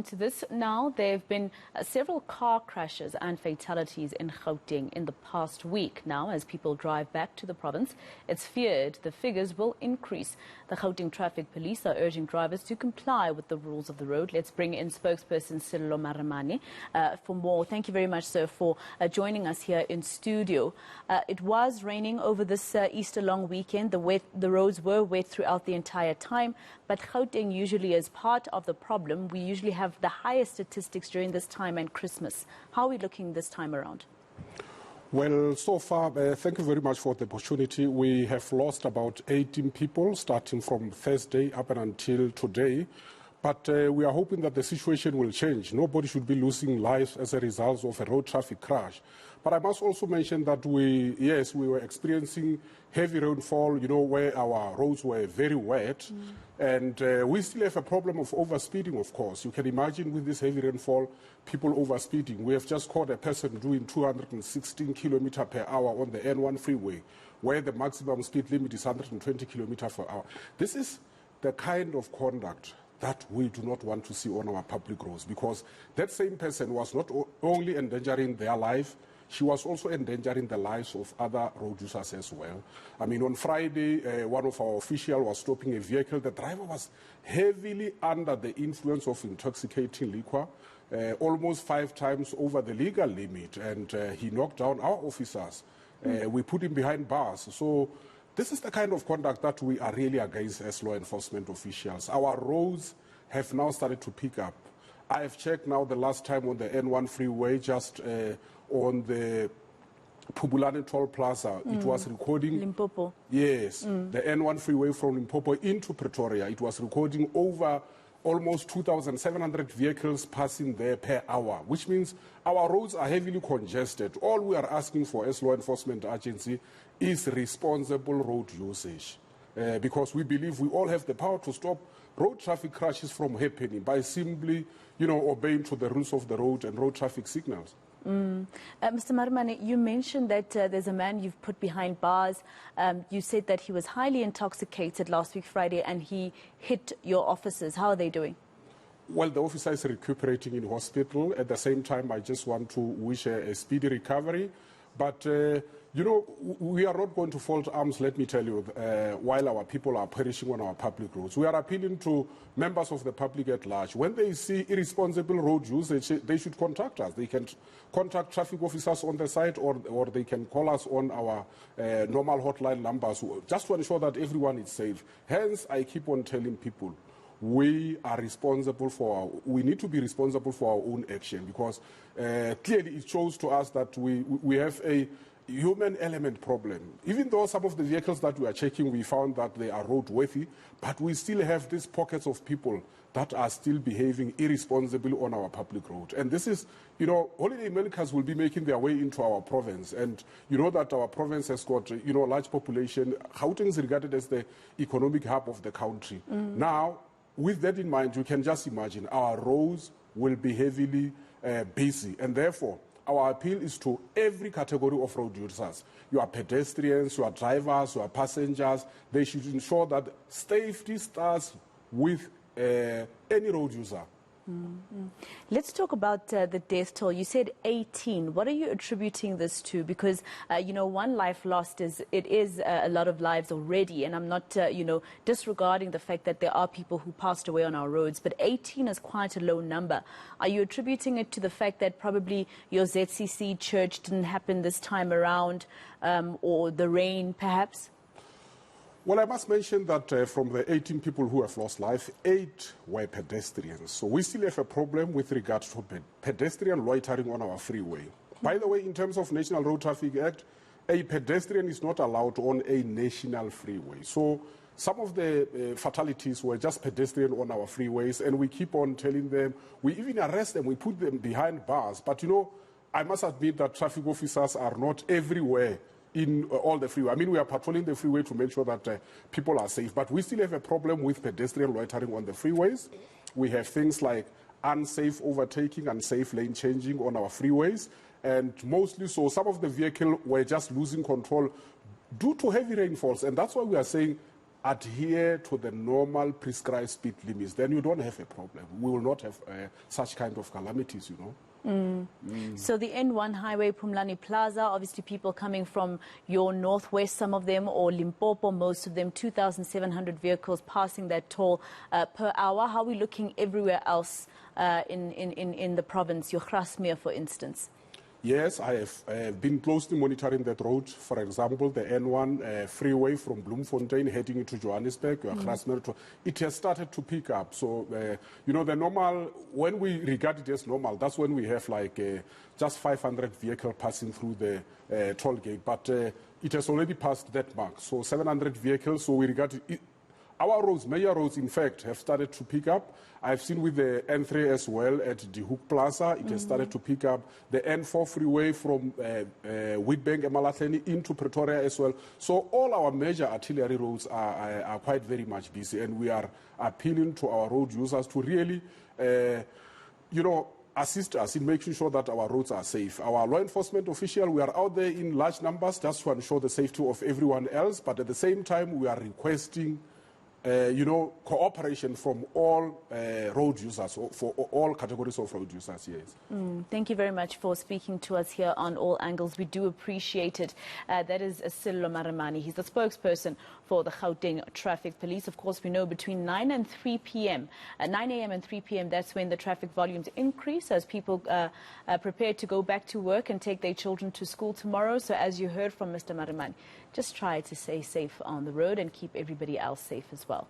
To this now, there have been several car crashes and fatalities in Gauteng in the past week. Now, as people drive back to the province, it's feared the figures will increase. The Gauteng Traffic Police are urging drivers to comply with the rules of the road. Let's bring in spokesperson Sillo Maramane for more. Thank you very much, sir, for joining us here in studio. It was raining over this Easter long weekend. The roads were wet throughout the entire time, but Gauteng usually is part of the problem. We usually have the highest statistics during this time and Christmas. How are we looking this time around? Well, so far, thank you very much for the opportunity. We have lost about 18 people starting from Thursday up and until today. But we are hoping that the situation will change. Nobody should be losing lives as a result of a road traffic crash. But I must also mention that we were experiencing heavy rainfall, where our roads were very wet. And we still have a problem of overspeeding, of course. You can imagine with this heavy rainfall, people overspeeding. We have just caught a person doing 216 kilometers per hour on the N1 freeway, where the maximum speed limit is 120 kilometers per hour. This is the kind of conduct that we do not want to see on our public roads, because that same person was not only endangering their life, she was also endangering the lives of other road users as well. I mean, on Friday, one of our officials was stopping a vehicle. The driver was heavily under the influence of intoxicating liquor, almost 5 times over the legal limit, and he knocked down our officers. We put him behind bars. So this is the kind of conduct that we are really against as law enforcement officials. Our roads have now started to pick up. I have checked now the last time on the N1 freeway, just on the Pubulane Toll Plaza. It was recording Limpopo. Yes, the N1 freeway from Limpopo into Pretoria. It was recording over almost 2,700 vehicles passing there per hour, which means our roads are heavily congested. All we are asking for as law enforcement agency is responsible road usage, because we believe we all have the power to stop road traffic crashes from happening by simply, obeying to the rules of the road and road traffic signals. Mr. Maramane, you mentioned that there's a man you've put behind bars. You said that he was highly intoxicated last week Friday and he hit your officers. How are they doing? Well, the officer is recuperating in hospital. At the same time, I just want to wish a speedy recovery. But, we are not going to fold arms, let me tell you, while our people are perishing on our public roads. We are appealing to members of the public at large. When they see irresponsible road usage, they should contact us. They can contact traffic officers on the site, or they can call us on our normal hotline numbers, just to ensure that everyone is safe. Hence, I keep on telling people, we need to be responsible for our own action, because clearly it shows to us that we have a human element problem. Even though some of the vehicles that we are checking, we found that they are roadworthy, but we still have these pockets of people that are still behaving irresponsibly on our public road. And this is, holiday makers will be making their way into our province. And you know that our province has got, large population. Gauteng is regarded as the economic hub of the country. Now, with that in mind, you can just imagine our roads will be heavily busy. And therefore, our appeal is to every category of road users. You are pedestrians, you are drivers, you are passengers. They should ensure that safety starts with any road user. Let's talk about the death toll. You said 18. What are you attributing this to? Because, one life lost is a lot of lives already. And I'm not, disregarding the fact that there are people who passed away on our roads. But 18 is quite a low number. Are you attributing it to the fact that probably your ZCC church didn't happen this time around, or the rain, perhaps? Well, I must mention that from the 18 people who have lost life, 8 were pedestrians. So we still have a problem with regard to pedestrian loitering on our freeway. By the way, in terms of National Road Traffic Act, a pedestrian is not allowed on a national freeway. So some of the fatalities were just pedestrian on our freeways, and we keep on telling them, we even arrest them, we put them behind bars. But, I must admit that traffic officers are not everywhere in all the freeway. I mean, we are patrolling the freeway to make sure that people are safe, but we still have a problem with pedestrian loitering on the freeways. We have things like unsafe overtaking, unsafe lane changing on our freeways, and mostly so some of the vehicles were just losing control due to heavy rainfalls, and that's why we are saying adhere to the normal prescribed speed limits, then you don't have a problem. We will not have such kind of calamities, you know. So the N1 highway, Pumlani Plaza, obviously people coming from your northwest, some of them, or Limpopo, most of them, 2,700 vehicles passing that toll per hour. How are we looking everywhere else in the province, your Grasmere, for instance? Yes, I have been closely monitoring that road. For example, the N1 freeway from Bloemfontein heading into Johannesburg, it has started to pick up. So, you know, the normal, when we regard it as normal, that's when we have like just 500 vehicles passing through the toll gate. But it has already passed that mark. So 700 vehicles, so we regard it. Our roads, major roads, in fact, have started to pick up. I've seen with the N3 as well at the Hook Plaza, it has started to pick up. The N4 freeway from Witbank, Emalahleni into Pretoria as well. So all our major artillery roads are quite very much busy, and we are appealing to our road users to really, you know, assist us in making sure that our roads are safe. Our law enforcement officials, we are out there in large numbers just to ensure the safety of everyone else, but at the same time, we are requesting you know, cooperation from all road users, for all categories of road users, yes. Thank you very much for speaking to us here on All Angles. We do appreciate it. That is Sello Marimani. He's the spokesperson for the Gauteng Traffic Police. Of course, we know between 9 and 3 p.m., 9 a.m. and 3 p.m., that's when the traffic volumes increase as people prepare to go back to work and take their children to school tomorrow. So as you heard from Mr. Marimani, just try to stay safe on the road and keep everybody else safe as well.